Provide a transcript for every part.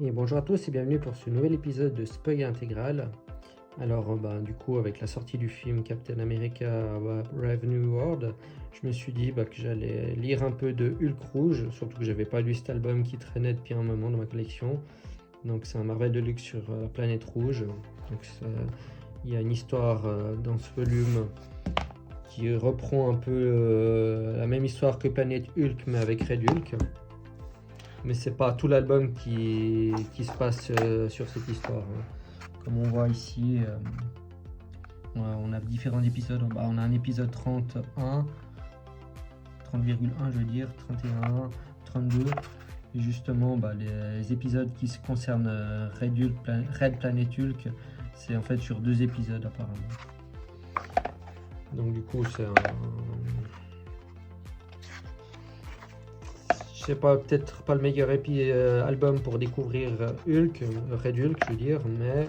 Et bonjour à tous et bienvenue pour ce nouvel épisode de Spoil Intégral. Alors du coup avec la sortie du film Captain America Brave New World, je me suis dit que j'allais lire un peu de Hulk Rouge, surtout que j'avais pas lu cet album qui traînait depuis un moment dans ma collection. Donc c'est un Marvel Deluxe sur la planète rouge. Donc il y a une histoire dans ce volume qui reprend un peu la même histoire que Planète Hulk mais avec Red Hulk. Mais c'est pas tout l'album qui se passe sur cette histoire, hein. Comme on voit ici, on a différents épisodes. On a un épisode 30,1 je veux dire, 31, 32. Et justement, les épisodes qui se concernent Red Planet Hulk, c'est en fait sur 2 épisodes apparemment. Donc du coup, c'est pas peut-être pas le meilleur album pour découvrir Hulk, Red Hulk je veux dire, mais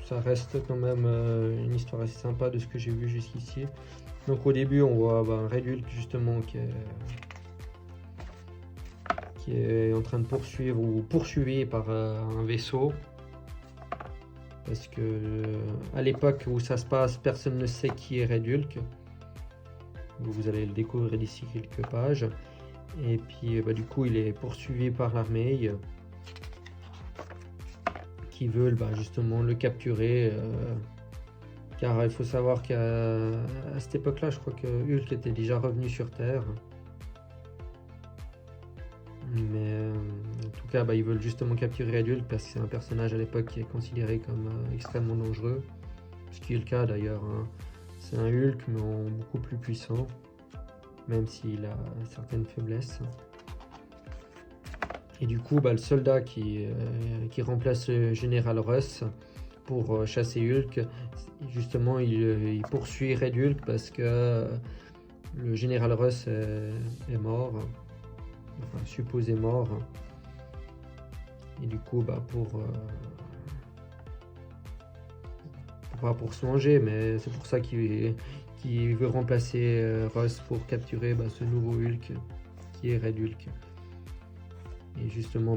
ça reste quand même une histoire assez sympa de ce que j'ai vu jusqu'ici. Donc au début on voit Red Hulk justement qui est en train de poursuivre ou poursuivi par un vaisseau. Parce que à l'époque où ça se passe, personne ne sait qui est Red Hulk. Vous allez le découvrir d'ici quelques pages. Et puis du coup il est poursuivi par l'armée qui veulent justement le capturer car il faut savoir qu'à cette époque là je crois que Hulk était déjà revenu sur Terre, mais en tout cas ils veulent justement capturer Red Hulk parce que c'est un personnage à l'époque qui est considéré comme extrêmement dangereux, ce qui est le cas d'ailleurs, hein. C'est un Hulk mais beaucoup plus puissant, même s'il a certaines faiblesses. Et du coup, le soldat qui remplace le général Ross pour chasser Hulk, justement, il poursuit Red Hulk parce que le général Ross est mort, enfin supposé mort. Et du coup, pas pour se venger, mais c'est pour ça qu'il veut remplacer Ross pour capturer ce nouveau Hulk qui est Red Hulk. Et justement,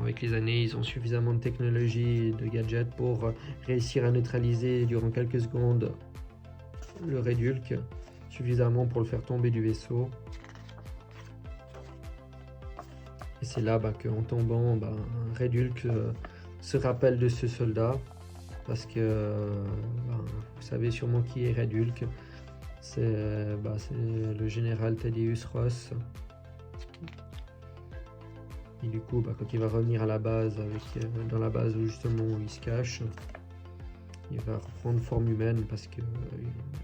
avec les années, ils ont suffisamment de technologie et de gadgets pour réussir à neutraliser durant quelques secondes le Red Hulk, suffisamment pour le faire tomber du vaisseau. Et c'est là qu'en tombant, Red Hulk se rappelle de ce soldat, parce que vous savez sûrement qui est Red Hulk. C'est le général Thaddeus Ross. Et du coup, quand il va revenir à la base, dans la base où justement il se cache, il va reprendre forme humaine parce que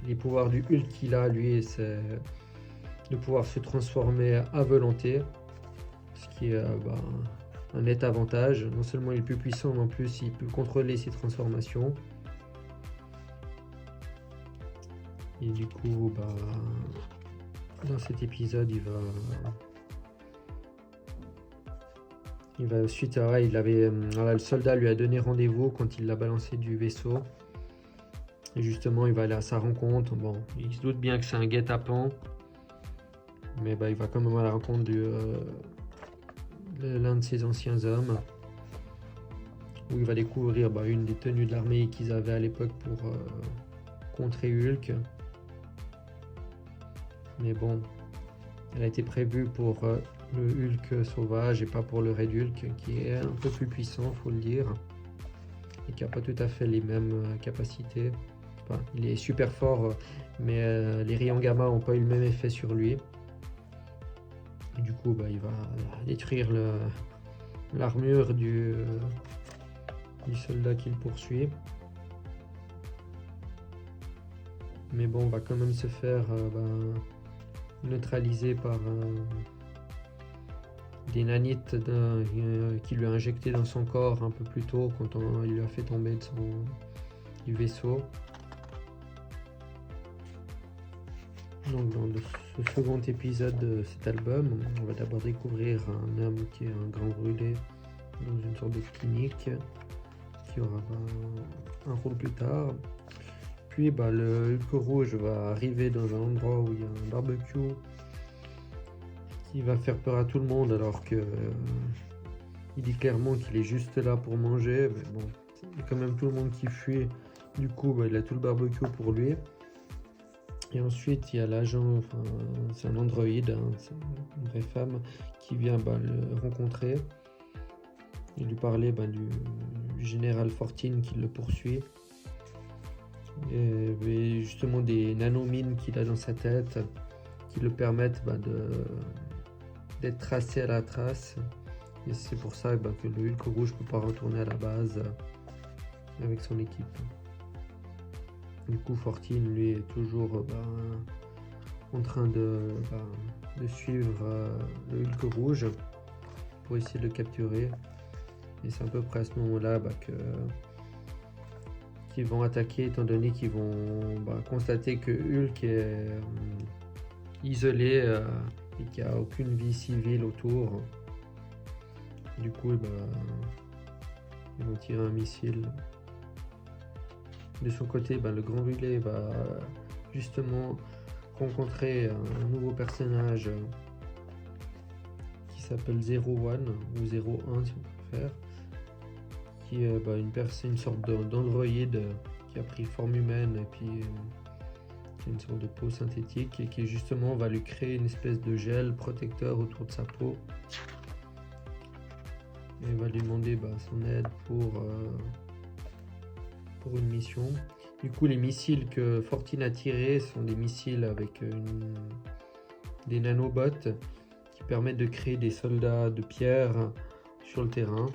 les pouvoirs du Hulk qu'il a, lui, c'est de pouvoir se transformer à volonté, ce qui est un net avantage. Non seulement il est plus puissant, mais en plus il peut contrôler ses transformations. Et du coup, dans cet épisode, ensuite, le soldat lui a donné rendez-vous quand il l'a balancé du vaisseau. Et justement, il va aller à sa rencontre. Bon, il se doute bien que c'est un guet-apens, mais il va quand même à la rencontre de l'un de ses anciens hommes, où il va découvrir une des tenues de l'armée qu'ils avaient à l'époque pour contrer Hulk. Mais bon, elle a été prévue pour le Hulk sauvage et pas pour le Red Hulk qui est un peu plus puissant, faut le dire, et qui n'a pas tout à fait les mêmes capacités. Enfin, il est super fort, mais les rayons gamma n'ont pas eu le même effet sur lui. Et du coup, il va détruire l'armure du soldat qui le poursuit. Mais bon, on va quand même se faire neutraliser par des nanites qui lui a injecté dans son corps un peu plus tôt quand il lui a fait tomber du vaisseau. Donc dans ce second épisode de cet album, on va d'abord découvrir un homme qui est un grand brûlé dans une sorte de clinique, qui aura un rôle plus tard. Puis le Hulk rouge va arriver dans un endroit où il y a un barbecue qui va faire peur à tout le monde, alors que Il dit clairement qu'il est juste là pour manger, mais bon, il y a quand même tout le monde qui fuit. Du coup, bah, il a tout le barbecue pour lui. Et ensuite, il y a l'agent, enfin, c'est un androïde, hein, c'est une vraie femme, qui vient le rencontrer et lui parler du général Fortine qui le poursuit. Et justement des nanomines qu'il a dans sa tête qui le permettent d'être tracé à la trace. Et c'est pour ça que le Hulk rouge ne peut pas retourner à la base avec son équipe. Du coup, Fortine, lui, est toujours en train de suivre le Hulk rouge pour essayer de le capturer. Et c'est à peu près à ce moment-là qu'ils vont attaquer, étant donné qu'ils vont constater que Hulk est isolé et qu'il n'y a aucune vie civile autour. Du coup, ils vont tirer un missile. De son côté, le Grand Brûlé va justement rencontrer un nouveau personnage qui s'appelle 01 ou 01 si on préfère, qui est une sorte d'androïde qui a pris forme humaine et puis qui a une sorte de peau synthétique et qui justement va lui créer une espèce de gel protecteur autour de sa peau et va lui demander son aide pour une mission. Du coup, les missiles que Fortine a tirés sont des missiles avec des nanobots qui permettent de créer des soldats de pierre sur le terrain,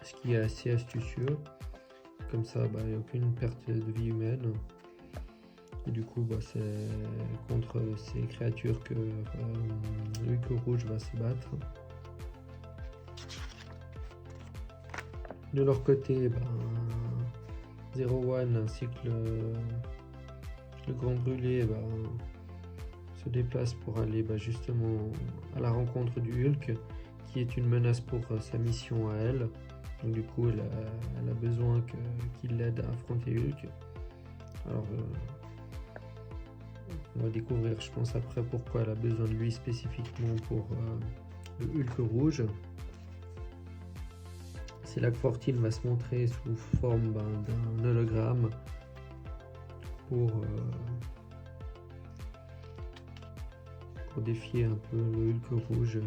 ce qui est assez astucieux. Comme ça, il n'y a aucune perte de vie humaine. Et du coup, c'est contre ces créatures que le Hulk rouge va se battre. De leur côté, 01 ainsi que le Grand Brûlé se déplace pour aller justement à la rencontre du Hulk, qui est une menace pour sa mission à elle. Donc du coup, elle a besoin qu'il l'aide à affronter Hulk. Alors, on va découvrir, je pense, après pourquoi elle a besoin de lui spécifiquement pour le Hulk rouge. C'est là que Fortine va se montrer sous forme d'un hologramme pour défier un peu le Hulk rouge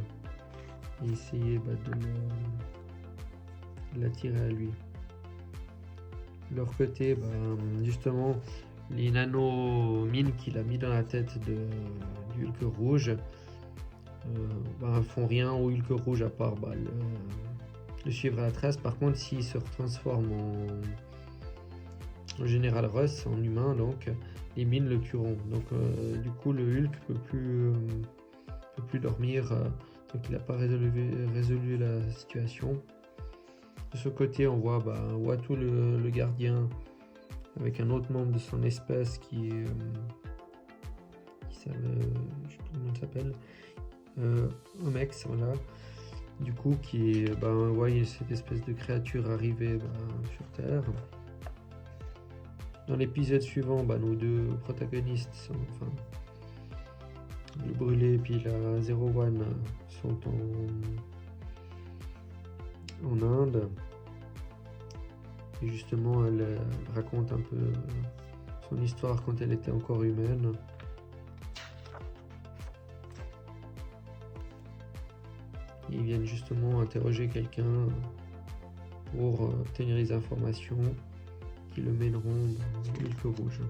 et essayer de l'attirer à lui. De leur côté, justement, les nanomines qu'il a mis dans la tête du Hulk rouge font rien au Hulk rouge à part le suivre à la trace. Par contre, s'il se transforme en Général Ross, en humain, donc les mines le tueront. Donc du coup, le Hulk peut plus dormir tant qu'il n'a pas résolu la situation. De ce côté, on voit Uatu le gardien avec un autre membre de son espèce qui s'appelle, je sais pas comment il s'appelle, Omex, voilà. Du coup, qui voit cette espèce de créature arriver sur Terre. Dans l'épisode suivant, nos deux protagonistes sont, le Brûlé et puis la 01 sont en Inde. Et justement, elle raconte un peu son histoire quand elle était encore humaine. Ils viennent justement interroger quelqu'un pour obtenir les informations qui le mèneront dans Hulk rouge.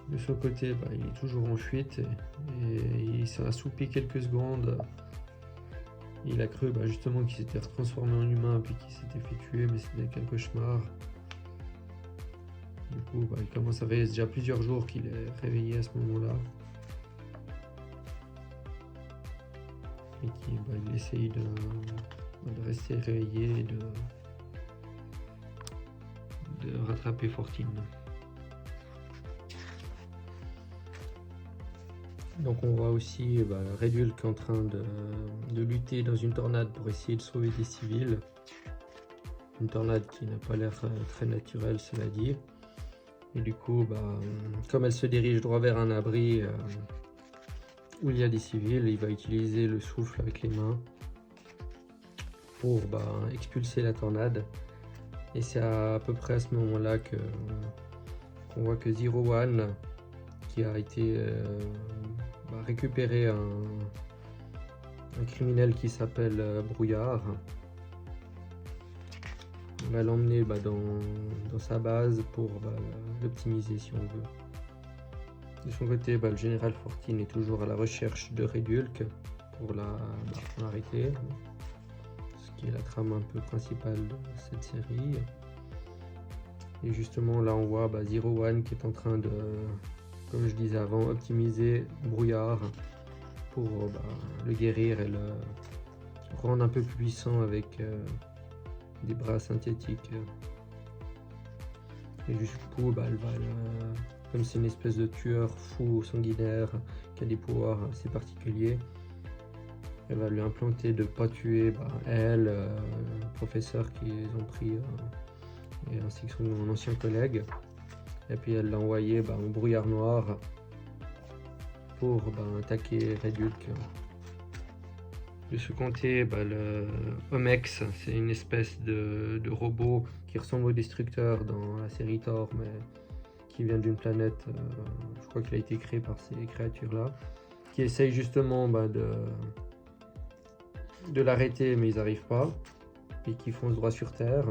De son côté, il est toujours en fuite et il s'est assoupi quelques secondes. Il a cru justement qu'il s'était transformé en humain puis qu'il s'était fait tuer, mais c'était quel cauchemar. Du coup, il commence à faire déjà plusieurs jours qu'il est réveillé à ce moment-là. Et qu'il essaye de rester réveillé et de rattraper Fortine. Donc on voit aussi Red Hulk en train de lutter dans une tornade pour essayer de sauver des civils. Une tornade qui n'a pas l'air très naturelle, cela dit. Et du coup, comme elle se dirige droit vers un abri, où il y a des civils. Il va utiliser le souffle avec les mains pour expulser la tornade. Et c'est à peu près à ce moment-là qu'on voit que Zero One, qui a été récupéré un criminel qui s'appelle Brouillard, on va l'emmener dans sa base pour l'optimiser si on veut. De son côté, le général 14 est toujours à la recherche de Red Hulk pour l'arrêter, ce qui est la trame un peu principale de cette série. Et justement là on voit Zero One qui est en train de, comme je disais avant, optimiser Brouillard pour le guérir et le rendre un peu plus puissant avec des bras synthétiques. Et du coup, comme c'est une espèce de tueur fou sanguinaire qui a des pouvoirs assez particuliers, elle va lui implanter de ne pas tuer elle, le professeur qu'ils ont pris, et ainsi que son ancien collègue. Et puis elle l'a envoyé au brouillard noir pour attaquer Red Hulk. De ce côté, le Omex, c'est une espèce de robot qui ressemble au Destructeur dans la série Thor, mais qui vient d'une planète, je crois qu'il a été créé par ces créatures-là, qui essayent justement de l'arrêter, mais ils n'arrivent pas, et qui foncent droit sur Terre,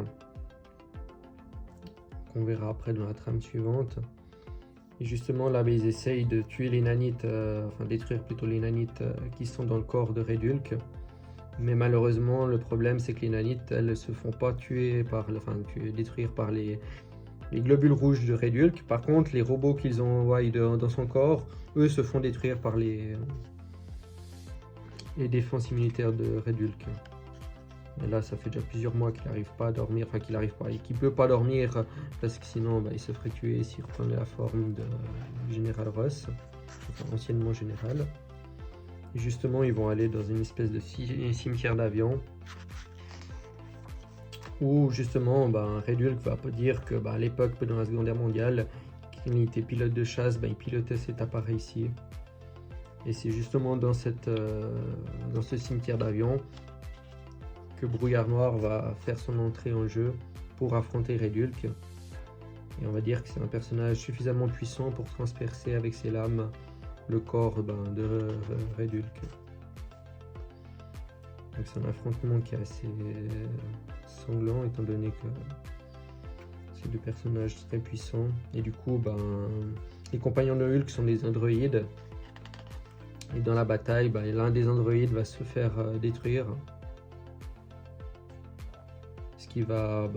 qu'on verra après dans la trame suivante. Et justement là, ils essayent de tuer les nanites, détruire plutôt les nanites qui sont dans le corps de Red Hulk. Mais malheureusement, le problème c'est que les nanites, elles se font pas détruire par les globules rouges de Red Hulk. Par contre, les robots qu'ils envoient dans son corps, eux se font détruire par les défenses immunitaires de Red Hulk. Et là, ça fait déjà plusieurs mois qu'il n'arrive pas à dormir, et qu'il peut pas dormir parce que sinon il se ferait tuer s'il reprenait la forme du général Ross, anciennement général. Et justement, ils vont aller dans une espèce de cimetière d'avions où justement Red Hulk va dire que à l'époque, pendant la Seconde Guerre mondiale, quand il était pilote de chasse, il pilotait cet appareil-ci. Et c'est justement dans ce cimetière d'avions que Brouillard Noir va faire son entrée en jeu pour affronter Red Hulk. Et on va dire que c'est un personnage suffisamment puissant pour transpercer avec ses lames le corps de Red Hulk. Donc c'est un affrontement qui est assez sanglant étant donné que c'est deux personnages très puissants. Et du coup, les compagnons de Hulk sont des androïdes. Et dans la bataille, l'un des androïdes va se faire détruire. Ce qui va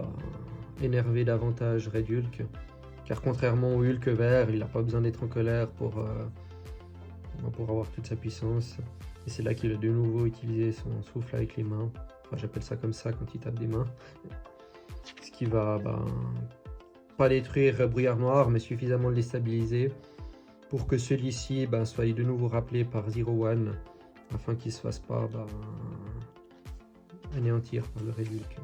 énerver davantage Red Hulk. Car contrairement au Hulk vert, il n'a pas besoin d'être en colère pour avoir toute sa puissance. Et c'est là qu'il a de nouveau utilisé son souffle avec les mains. Enfin, j'appelle ça comme ça quand il tape des mains. Ce qui va pas détruire Brouillard Noir, mais suffisamment le déstabiliser pour que celui-ci soit de nouveau rappelé par Zero One afin qu'il ne se fasse pas anéantir par le Red Hulk.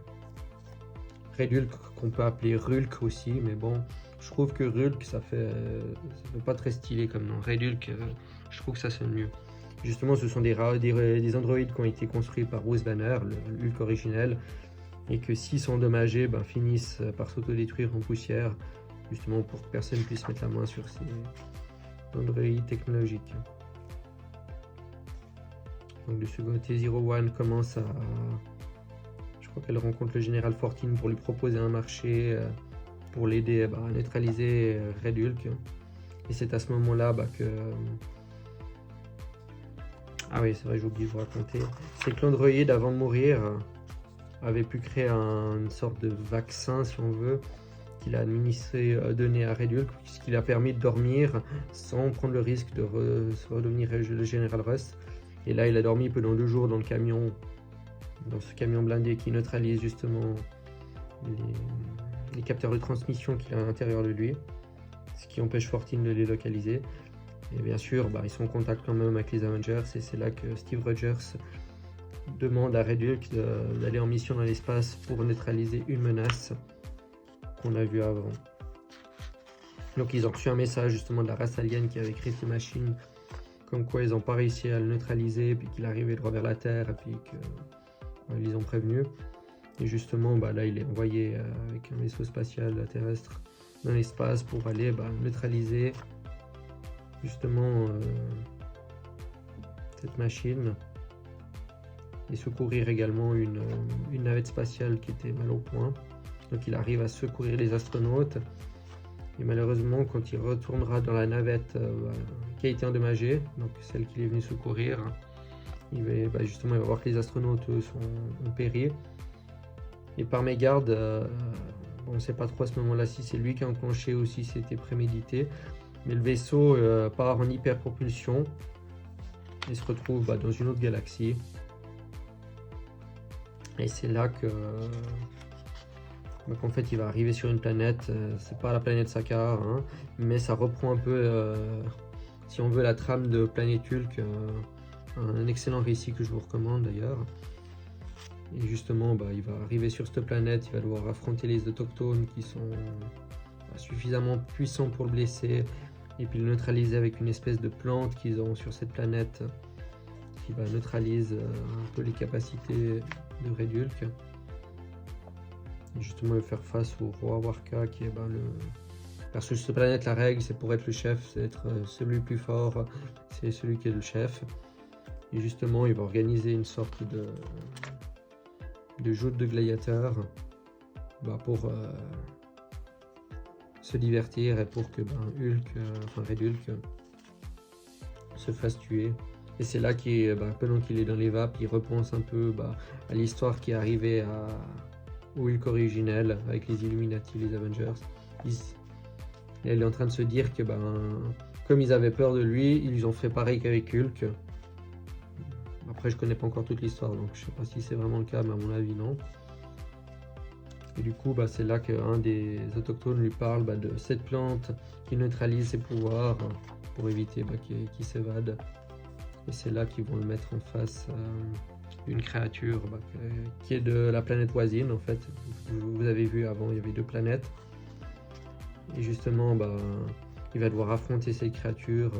Red Hulk qu'on peut appeler Rulk aussi, mais bon, je trouve que Rulk ça fait pas très stylé comme nom. Red Hulk, je trouve que ça sonne mieux. Justement, ce sont des androïdes qui ont été construits par Bruce Banner, le Hulk originel, et que s'ils sont endommagés, finissent par s'autodétruire en poussière, justement pour que personne ne puisse mettre la main sur ces androïdes technologiques. Donc de ce côté, Zero One commence à... Je crois qu'elle rencontre le général 14 pour lui proposer un marché pour l'aider à neutraliser Red Hulk. Et c'est à ce moment-là que... Ah oui, c'est vrai, j'ai oublié de vous raconter. C'est que l'androïde, avant de mourir, avait pu créer une sorte de vaccin, si on veut, qu'il a donné à Red Hulk, ce qui lui a permis de dormir sans prendre le risque de redevenir le général Ross. Et là, il a dormi pendant 2 jours dans le camion, dans ce camion blindé qui neutralise justement les capteurs de transmission qu'il a à l'intérieur de lui, ce qui empêche 14 de les localiser. Et bien sûr, ils sont en contact quand même avec les Avengers, et c'est là que Steve Rogers demande à Red Hulk d'aller en mission dans l'espace pour neutraliser une menace qu'on a vue avant. Donc ils ont reçu un message justement de la race alien qui avait créé ces machines comme quoi ils n'ont pas réussi à le neutraliser, puis qu'il arrivait droit vers la Terre, et puis qu'ils les ont prévenus. Et justement, là, il est envoyé avec un vaisseau spatial terrestre dans l'espace pour aller neutraliser justement cette machine et secourir également une navette spatiale qui était mal au point. Donc il arrive à secourir les astronautes. Et malheureusement, quand il retournera dans la navette qui a été endommagée, donc celle qu'il est venu secourir, il va, justement, il va voir que les astronautes ont péri. Et par mégarde, on ne sait pas trop à ce moment-là si c'est lui qui a enclenché ou si c'était prémédité, mais le vaisseau part en hyperpropulsion et se retrouve dans une autre galaxie. Et c'est là qu'en fait il va arriver sur une planète, c'est pas la planète Sakaar, hein, mais ça reprend un peu, si on veut, la trame de Planète Hulk, un excellent récit que je vous recommande d'ailleurs. Et justement, il va arriver sur cette planète, il va devoir affronter les autochtones qui sont suffisamment puissants pour le blesser, et puis le neutraliser avec une espèce de plante qu'ils ont sur cette planète qui va neutraliser un peu les capacités de Red Hulk. Et justement, il va faire face au roi Warka qui est Parce que sur cette planète, la règle, c'est pour être le chef, c'est être celui le plus fort, c'est celui qui est le chef. Et justement, il va organiser une sorte de joute de gladiateurs pour se divertir et pour que Red Hulk se fasse tuer. Et c'est là pendant qu'il est dans les vapes, il repense un peu à l'histoire qui est arrivée au Hulk originel avec les Illuminati, les Avengers. Elle est en train de se dire que comme ils avaient peur de lui, ils ont fait pareil qu'avec Hulk. Après, je connais pas encore toute l'histoire, donc je sais pas si c'est vraiment le cas, mais à mon avis, non. Et du coup, c'est là qu'un des autochtones lui parle de cette plante qui neutralise ses pouvoirs pour éviter qu'il s'évade. Et c'est là qu'ils vont le mettre en face d'une créature qui est de la planète voisine, en fait. Vous avez vu avant, il y avait deux planètes. Et justement, il va devoir affronter cette créature.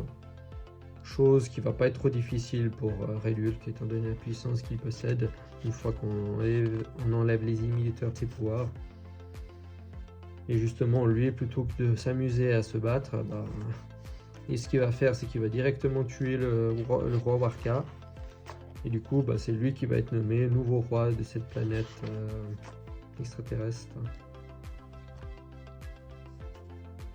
Chose qui va pas être trop difficile pour Red Hulk, étant donné la puissance qu'il possède une fois qu'on enlève les imitateurs de ses pouvoirs. Et justement, lui, plutôt que de s'amuser à se battre, et ce qu'il va faire, c'est qu'il va directement tuer le roi Warka. Et du coup, c'est lui qui va être nommé nouveau roi de cette planète extraterrestre.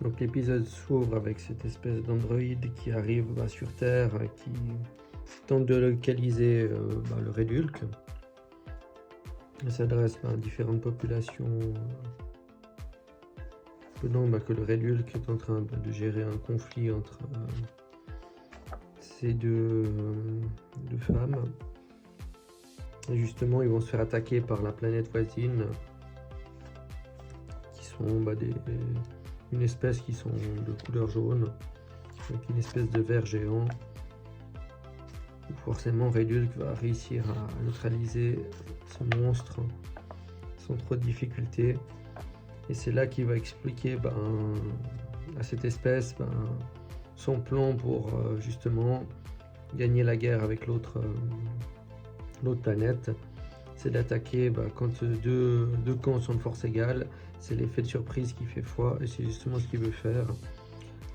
Donc l'épisode s'ouvre avec cette espèce d'androïde qui arrive sur Terre, qui tente de localiser le Red Hulk. Il s'adresse à différentes populations, pendant que le Red Hulk est en train de gérer un conflit entre ces deux femmes. Et justement, ils vont se faire attaquer par la planète voisine, qui sont une espèce qui sont de couleur jaune, avec une espèce de ver géant. Forcément, Red Hulk va réussir à neutraliser ce monstre sans trop de difficultés. Et c'est là qu'il va expliquer à cette espèce son plan pour justement gagner la guerre avec l'autre planète. C'est d'attaquer quand deux camps sont de force égale. C'est l'effet de surprise qui fait foi et c'est justement ce qu'il veut faire.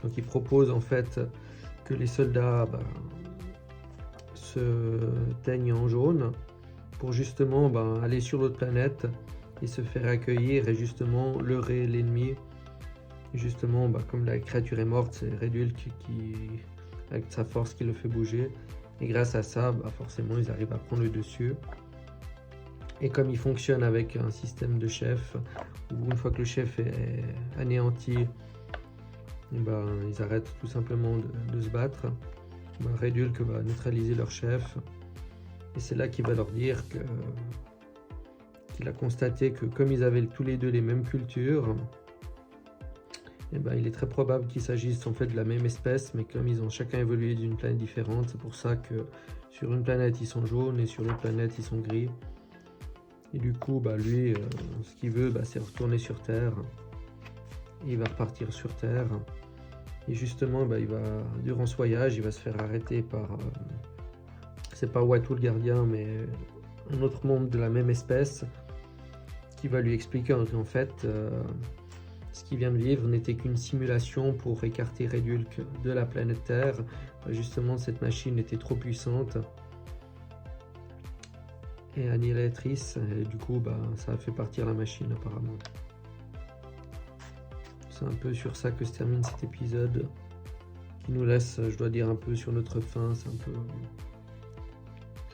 Donc il propose en fait que les soldats se teignent en jaune pour justement aller sur l'autre planète et se faire accueillir et justement leurrer l'ennemi. Justement, comme la créature est morte, c'est Red Hulk qui, avec sa force, qui le fait bouger. Et grâce à ça, forcément, ils arrivent à prendre le dessus. Et comme il fonctionne avec un système de chef, où une fois que le chef est anéanti, ils arrêtent tout simplement de se battre. Red Hulk va neutraliser leur chef. Et c'est là qu'il va leur dire qu'il a constaté que comme ils avaient tous les deux les mêmes cultures, il est très probable qu'il s'agisse en fait de la même espèce, mais comme ils ont chacun évolué d'une planète différente, c'est pour ça que sur une planète ils sont jaunes et sur l'autre planète ils sont gris. Et du coup, lui, ce qu'il veut, c'est retourner sur Terre. Il va repartir sur Terre. Et justement, durant ce voyage, il va se faire arrêter par... c'est pas Uatu le gardien, mais un autre membre de la même espèce qui va lui expliquer qu'en fait, ce qu'il vient de vivre n'était qu'une simulation pour écarter Red Hulk de la planète Terre. Justement, cette machine était trop puissante et annihilatrice, et du coup, ça a fait partir la machine apparemment. C'est un peu sur ça que se termine cet épisode, qui nous laisse, je dois dire, un peu sur notre fin. C'est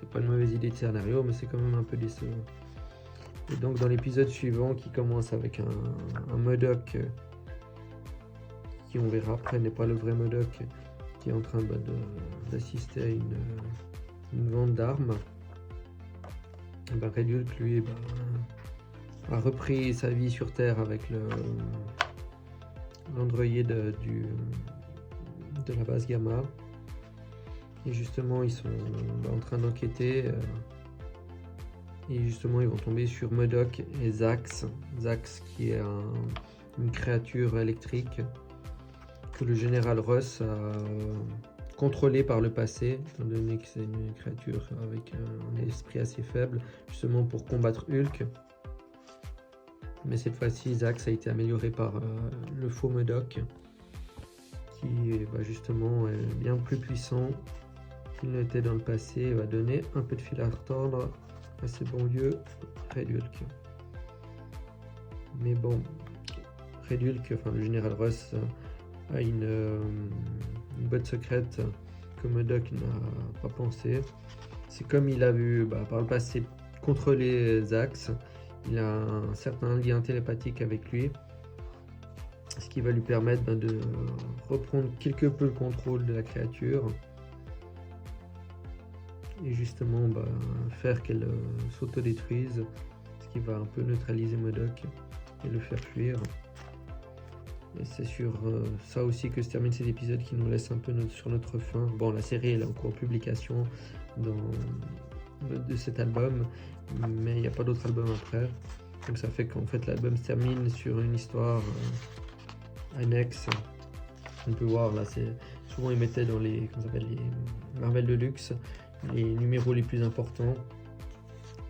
pas une mauvaise idée de scénario, mais c'est quand même un peu décevant. Et donc dans l'épisode suivant, qui commence avec un MODOK, qui on verra après n'est pas le vrai MODOK, qui est en train d'assister à une vente d'armes, Red Hulk lui a repris sa vie sur Terre avec l'androïde de la base Gamma. Et justement, ils sont en train d'enquêter. Et justement, ils vont tomber sur MODOK et Zax. Zax qui est une créature électrique que le général Ross a contrôlée par le passé, étant donné que c'est une créature avec un esprit assez faible, justement pour combattre Hulk. Mais cette fois-ci, Zax a été amélioré par le faux MODOK, qui justement est bien plus puissant qu'il n'était dans le passé et va donner un peu de fil à retordre à ce bon vieux Red Hulk. Mais bon, Red Hulk, enfin le général Ross, a une botte secrète que MODOK n'a pas pensé. C'est comme il a vu par le passé contrôler Zax, il a un certain lien télépathique avec lui, ce qui va lui permettre de reprendre quelque peu le contrôle de la créature et justement faire qu'elle s'autodétruise, ce qui va un peu neutraliser MODOK et le faire fuir. Et c'est sur ça aussi que se termine cet épisode, qui nous laisse un peu sur notre fin. Bon, la série elle est en cours de publication de cet album, mais il n'y a pas d'autre album après, donc ça fait qu'en fait l'album se termine sur une histoire annexe. On peut voir là, c'est souvent ils mettaient dans les Marvel Deluxe les numéros les plus importants.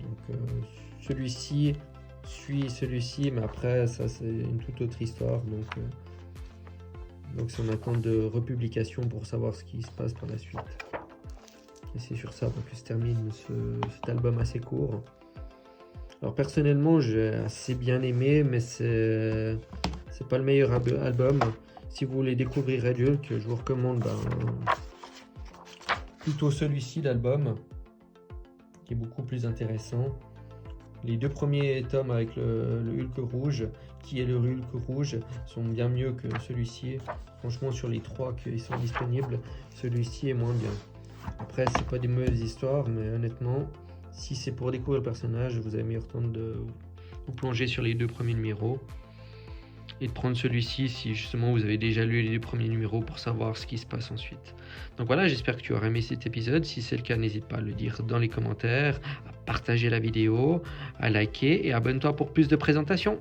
Donc celui-ci suit celui-ci, mais après ça c'est une toute autre histoire, donc c'est en attente de republication pour savoir ce qui se passe par la suite. Et c'est sur ça que se termine cet album assez court. Alors personnellement j'ai assez bien aimé, mais c'est pas le meilleur album. Si vous voulez découvrir Red Hulk, je vous recommande plutôt celui-ci, l'album, qui est beaucoup plus intéressant. Les deux premiers tomes avec le Hulk rouge, qui est le Hulk rouge, sont bien mieux que celui-ci. Franchement, sur les trois qui sont disponibles, celui-ci est moins bien. Après, c'est pas des mauvaises histoires, mais honnêtement, si c'est pour découvrir le personnage, vous avez meilleur temps de vous plonger sur les deux premiers numéros et de prendre celui-ci si justement vous avez déjà lu les deux premiers numéros pour savoir ce qui se passe ensuite. Donc voilà, j'espère que tu auras aimé cet épisode. Si c'est le cas, n'hésite pas à le dire dans les commentaires, à partager la vidéo, à liker et abonne-toi pour plus de présentations.